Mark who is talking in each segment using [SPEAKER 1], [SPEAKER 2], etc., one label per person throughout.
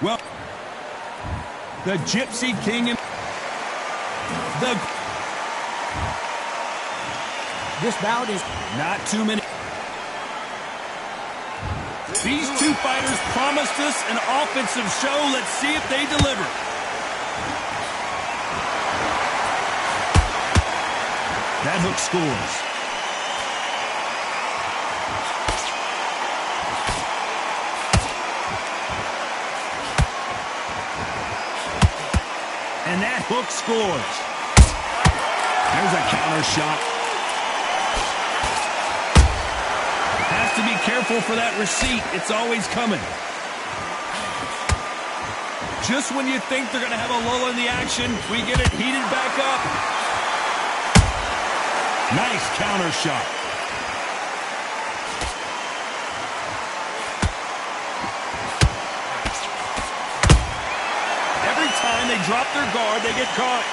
[SPEAKER 1] Well, the Gypsy King and
[SPEAKER 2] this bout is
[SPEAKER 1] not too many. These two fighters promised us an offensive show. Let's see if they deliver. That hook scores. And that hook scores. There's a counter shot. Has to be careful for that receipt. It's always coming. Just when you think they're going to have a lull in the action, we get it heated back up. Nice counter shot. Every time they drop their guard, they get caught.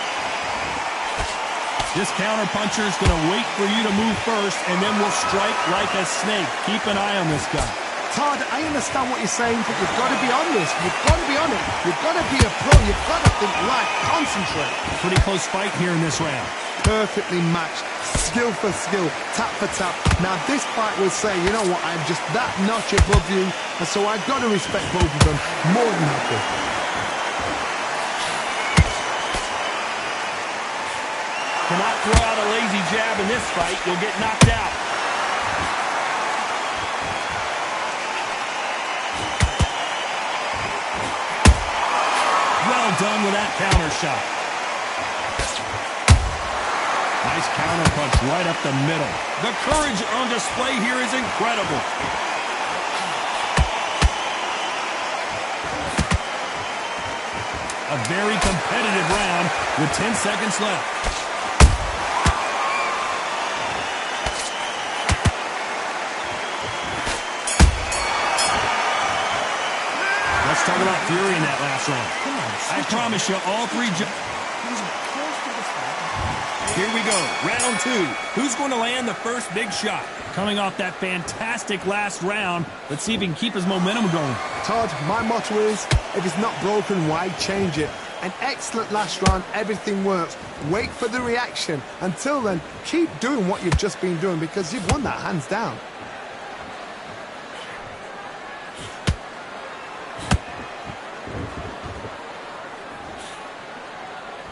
[SPEAKER 1] This counter puncher is going to wait for you to move first, and then will strike like a snake. Keep an eye on this guy.
[SPEAKER 3] Todd, I understand what you're saying, but you've got to be on this. You've got to be on it. You've got to be a pro. You've got to think right. Concentrate.
[SPEAKER 1] Pretty close fight here in this round.
[SPEAKER 3] Perfectly matched. Skill for skill. Tap for tap. Now, this fight will say, you know what, I'm just that notch above you, and so I've got to respect both of them more than happy.
[SPEAKER 1] Cannot throw out a lazy jab in this fight. You'll get knocked out. Well done with that counter shot. Nice counter punch right up the middle. The courage on display here is incredible. A very competitive round with 10 seconds left. Let's talk about fury in that last round. I promise you, all three... Here we go, round two. Who's going to land the first big shot? Coming off that fantastic last round, let's see if he can keep his momentum going.
[SPEAKER 3] Todd, my motto is, if it's not broken, why change it? An excellent last round, everything works. Wait for the reaction. Until then, keep doing what you've just been doing because you've won that hands down.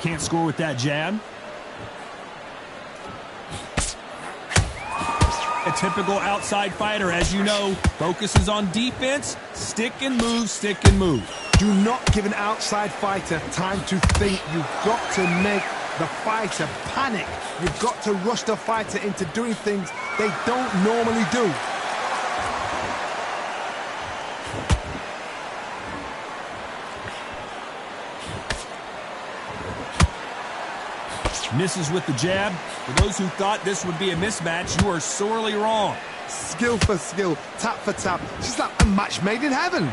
[SPEAKER 1] Can't score with that jab. A typical outside fighter, as you know, focuses on defense, stick and move, stick and move.
[SPEAKER 3] Do not give an outside fighter time to think. You've got to make the fighter panic. You've got to rush the fighter into doing things they don't normally do.
[SPEAKER 1] Misses with the jab. For those who thought this would be a mismatch, you are sorely wrong.
[SPEAKER 3] Skill for skill, tap for tap. It's like a match made in heaven.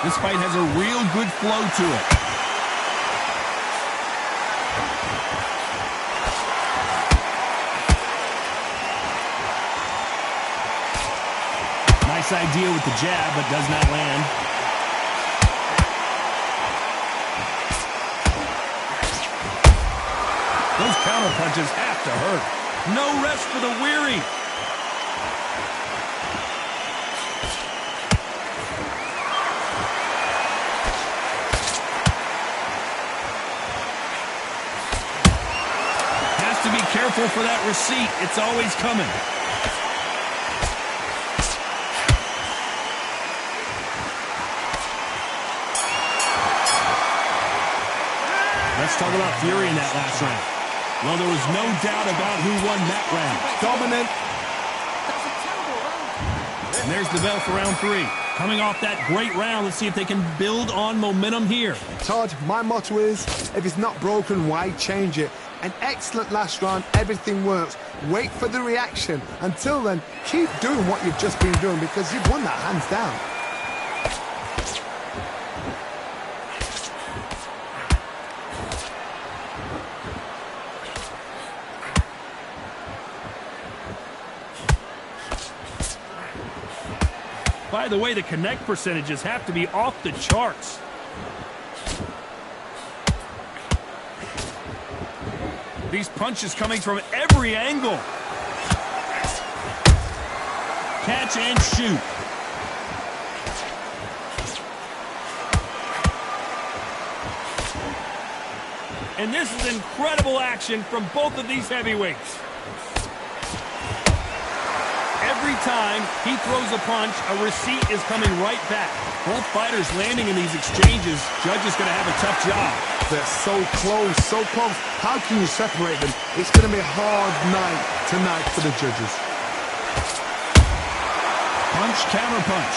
[SPEAKER 1] This fight has a real good flow to it. Nice idea with the jab, but does not land. Those counter punches have to hurt. No rest for the weary. Has to be careful for that receipt. It's always coming. Let's talk about fury in that last round. Well, there was no doubt about who won that round.
[SPEAKER 3] Dominant.
[SPEAKER 1] And there's the bell for round three. Coming off that great round, let's see if they can build on momentum here.
[SPEAKER 3] Todd, my motto is, if it's not broken, why change it? An excellent last round, everything works. Wait for the reaction. Until then, keep doing what you've just been doing because you've won that hands down.
[SPEAKER 1] the way, the connect percentages have to be off the charts. These punches coming from every angle. Catch and shoot. And this is incredible action from both of these heavyweights. Every time he throws a punch, a receipt is coming right back. Both fighters landing in these exchanges. Judge is going to have a tough job.
[SPEAKER 3] They're so close, so close. How can you separate them? It's going to be a hard night tonight for the judges.
[SPEAKER 1] Punch, counter punch.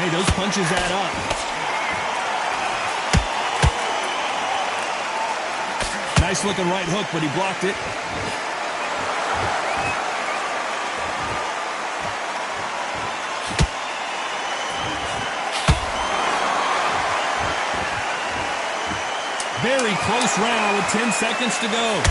[SPEAKER 1] Hey, those punches add up. Nice looking right hook, but he blocked it. Very close round with 10 seconds to go.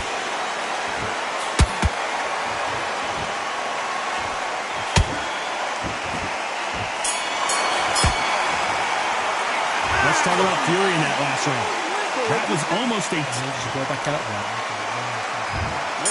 [SPEAKER 1] Let's talk about fury in that last round. That was almost a...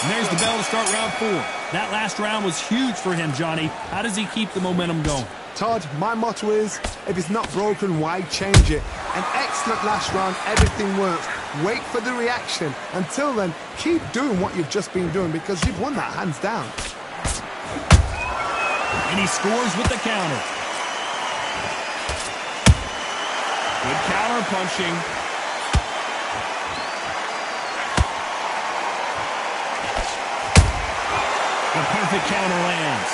[SPEAKER 1] And there's the bell to start round 4. That last round was huge for him, Johnny. How does he keep the momentum going?
[SPEAKER 3] Todd, my motto is, if it's not broken, why change it? An excellent last round, everything works. Wait for the reaction. Until then, keep doing what you've just been doing because you've won that hands down.
[SPEAKER 1] And he scores with the counter. Good counter punching. The perfect counter lands.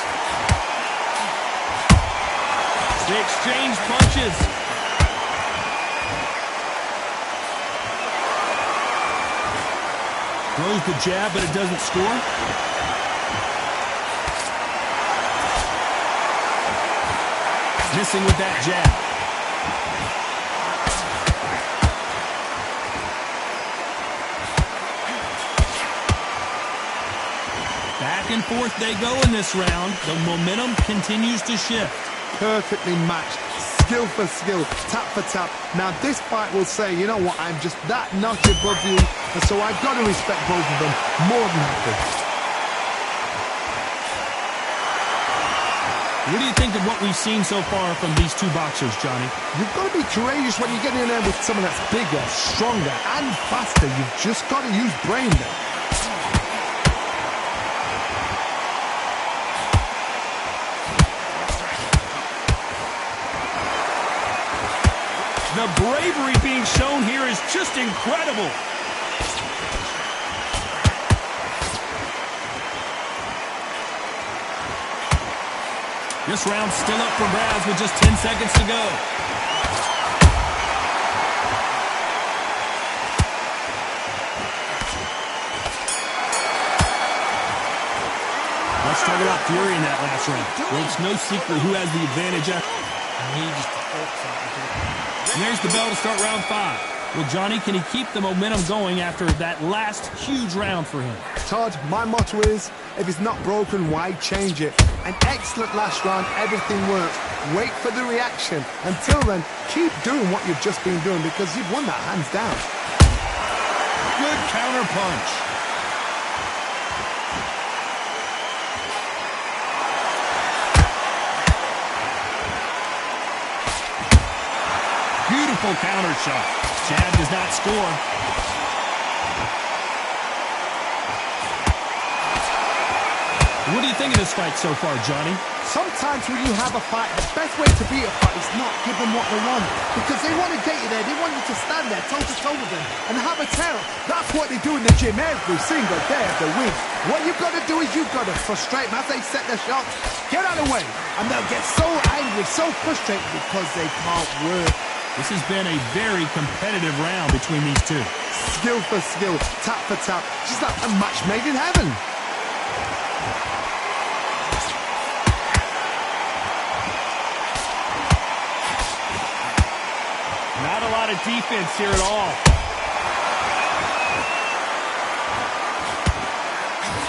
[SPEAKER 1] They exchange punches. Throws the jab, but it doesn't score. Missing with that jab. Back and forth they go in this round. The momentum continues to shift.
[SPEAKER 3] Perfectly matched, skill for skill, tap for tap. Now this fight will say, you know what, I'm just that notch above you, and so I've got to respect both of them more than happy.
[SPEAKER 1] What do you think of what we've seen so far from these two boxers, Johnny?
[SPEAKER 3] You've got to be courageous when you get in there with someone that's bigger, stronger, and faster. You've just got to use brain there.
[SPEAKER 1] The bravery being shown here is just incredible. This round's still up for grabs with just 10 seconds to go. Let's talk about fury in that last round. Well, it's no secret who has the advantage after. And there's the bell to start round 5. Well, Johnny, can he keep the momentum going after that last huge round for him?
[SPEAKER 3] Todd, my motto is, if it's not broken, why change it? An excellent last round, everything works. Wait for the reaction. Until then, keep doing what you've just been doing because you've won that hands down.
[SPEAKER 1] Good counter punch. Beautiful counter shot. Jab does not score. What do you think of this fight so far, Johnny?
[SPEAKER 3] Sometimes when you have a fight, the best way to beat a fight is not give them what they want. Because they want to get you there. They want you to stand there toe-to-toe with them and have a terror. That's what they do in the gym every single day of the week. What you've got to do is you've got to frustrate them as they set their shots. Get out of the way. And they'll get so angry, so frustrated because they can't work.
[SPEAKER 1] This has been a very competitive round between these two.
[SPEAKER 3] Skill for skill, tap for tap. Just like a match made in heaven.
[SPEAKER 1] lot of defense here at all.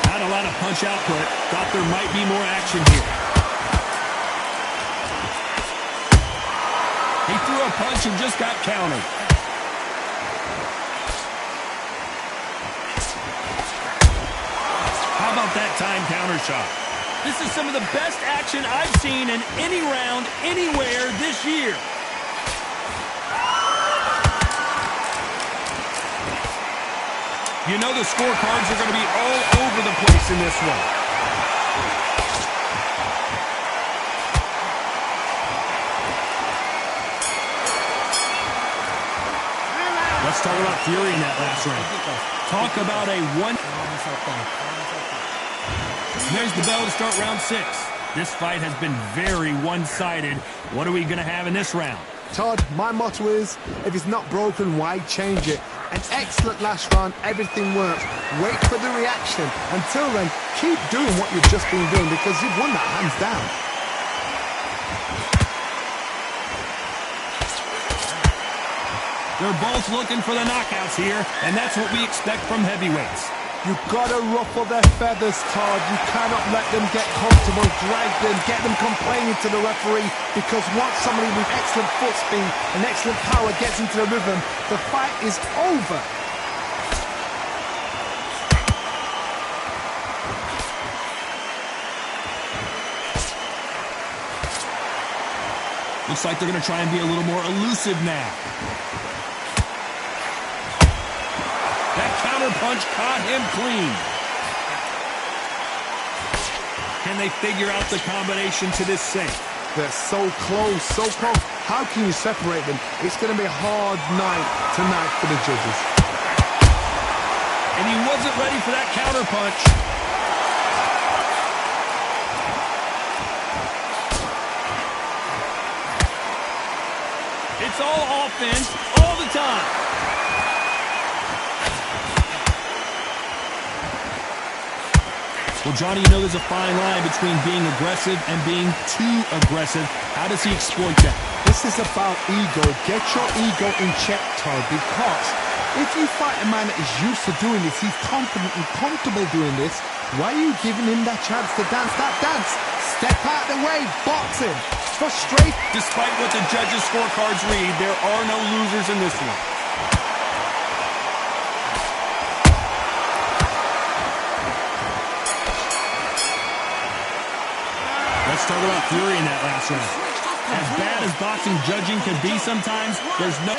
[SPEAKER 1] Not a lot of punch output. Thought there might be more action here. He threw a punch and just got countered. How about that time counter shot? This is some of the best action I've seen in any round, anywhere this year. You know the scorecards are going to be all over the place in this one. Let's talk about Fury in that last round. Talk about a one. There's the bell to start round 6. This fight has been very one-sided. What are we going to have in this round?
[SPEAKER 3] Todd, my motto is, if it's not broken, why change it? An excellent last round, everything works. Wait for the reaction. Until then, keep doing what you've just been doing because you've won that hands down.
[SPEAKER 1] They're both looking for the knockouts here, and that's what we expect from heavyweights.
[SPEAKER 3] You've got to ruffle their feathers, Todd. You cannot let them get comfortable, drag them, get them complaining to the referee, because once somebody with excellent foot speed and excellent power gets into the rhythm, the fight is over.
[SPEAKER 1] Looks like they're going to try and be a little more elusive now. That counter punch caught him clean. Can they figure out the combination to this safe?
[SPEAKER 3] They're so close, so close. How can you separate them? It's going to be a hard night tonight for the judges.
[SPEAKER 1] And he wasn't ready for that counter punch. It's all offense all the time. Well, Johnny, you know there's a fine line between being aggressive and being too aggressive. How does he exploit that?
[SPEAKER 3] This is about ego. Get your ego in check, Todd, because if you fight a man that is used to doing this, he's confident and comfortable doing this, why are you giving him that chance to dance that dance? Step out of the way, box him. Frustrate.
[SPEAKER 1] Despite what the judges' scorecards read, there are no losers in this one. Let's talk about Fury in that last round. As bad as boxing judging can be sometimes, there's no...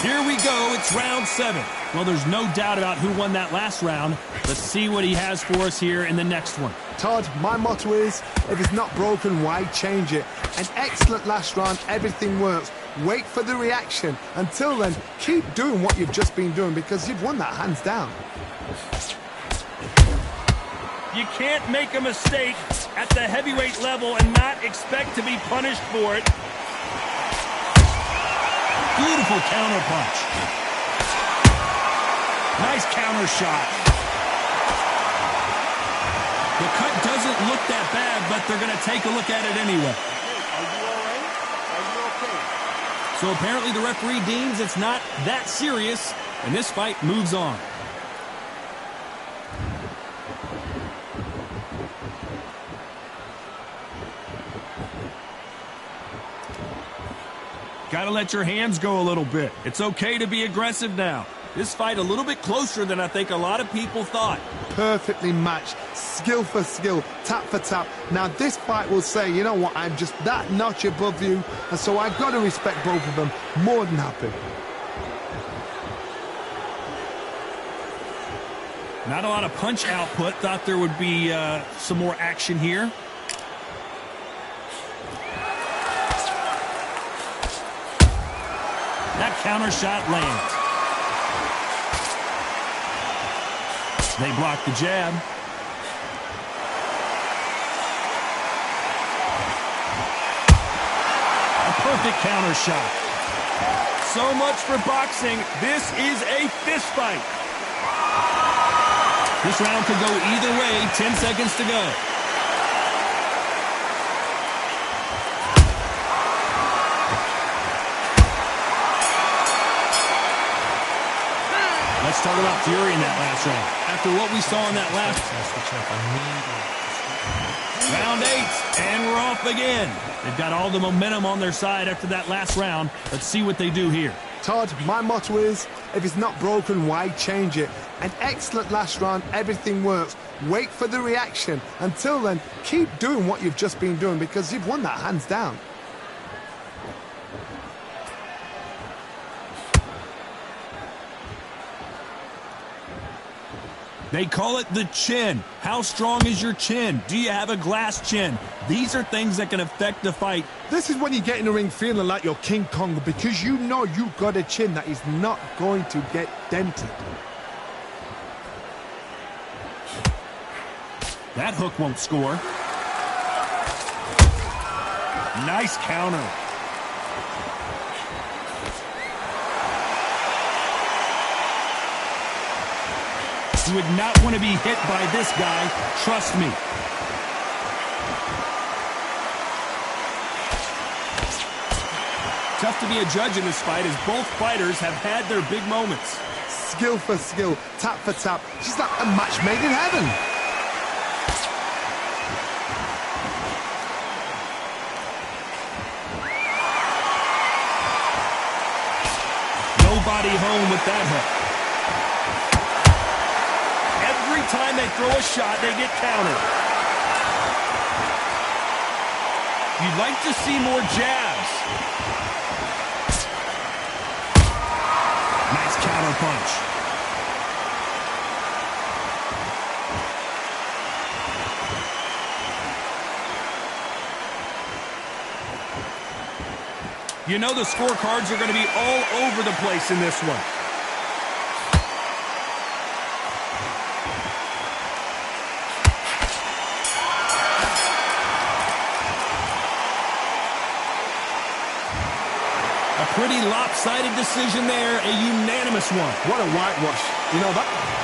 [SPEAKER 1] Here we go, it's round 7. Well, there's no doubt about who won that last round. Let's see what he has for us here in the next one.
[SPEAKER 3] Todd, my motto is, if it's not broken, why change it? An excellent last round, everything works. Wait for the reaction. Until then, keep doing what you've just been doing because you've won that hands down.
[SPEAKER 1] You can't make a mistake at the heavyweight level and not expect to be punished for it. Beautiful counter punch. Nice counter shot. The cut doesn't look that bad, but they're going to take a look at it anyway.
[SPEAKER 3] Are you all right? Are you okay?
[SPEAKER 1] So apparently the referee deems it's not that serious, and this fight moves on. Got to let your hands go a little bit. It's okay to be aggressive now. This fight a little bit closer than I think a lot of people thought.
[SPEAKER 3] Perfectly matched, skill for skill, tap for tap. Now this fight will say, you know what, I'm just that notch above you, and so I've got to respect both of them. More than happy.
[SPEAKER 1] Not a lot of punch output. Thought there would be some more action here. That counter shot lands. They block the jab. A perfect counter shot. So much for boxing. This is a fist fight. This round could go either way. 10 seconds to go. Let's talk about fury in that last round. After what we saw in that last round 8, and we're off again. They've got all the momentum on their side after that last round. Let's see what they do here.
[SPEAKER 3] Todd, my motto is, if it's not broken, why change it? An excellent last round, everything works. Wait for the reaction. Until then, keep doing what you've just been doing because you've won that hands down.
[SPEAKER 1] They call it the chin. How strong is your chin? Do you have a glass chin? These are things that can affect the fight.
[SPEAKER 3] This is when you get in the ring feeling like you're King Kong because you know you've got a chin that is not going to get dented.
[SPEAKER 1] That hook won't score. Nice counter. You would not want to be hit by this guy. Trust me. Tough to be a judge in this fight as both fighters have had their big moments.
[SPEAKER 3] Skill for skill, tap for tap. She's like a match made in heaven.
[SPEAKER 1] Nobody home with that hook. Every time they throw a shot, they get countered. You'd like to see more jabs. Nice counter punch. You know the scorecards are going to be all over the place in this one. A pretty lopsided decision there, a unanimous one.
[SPEAKER 3] What a whitewash. You know that?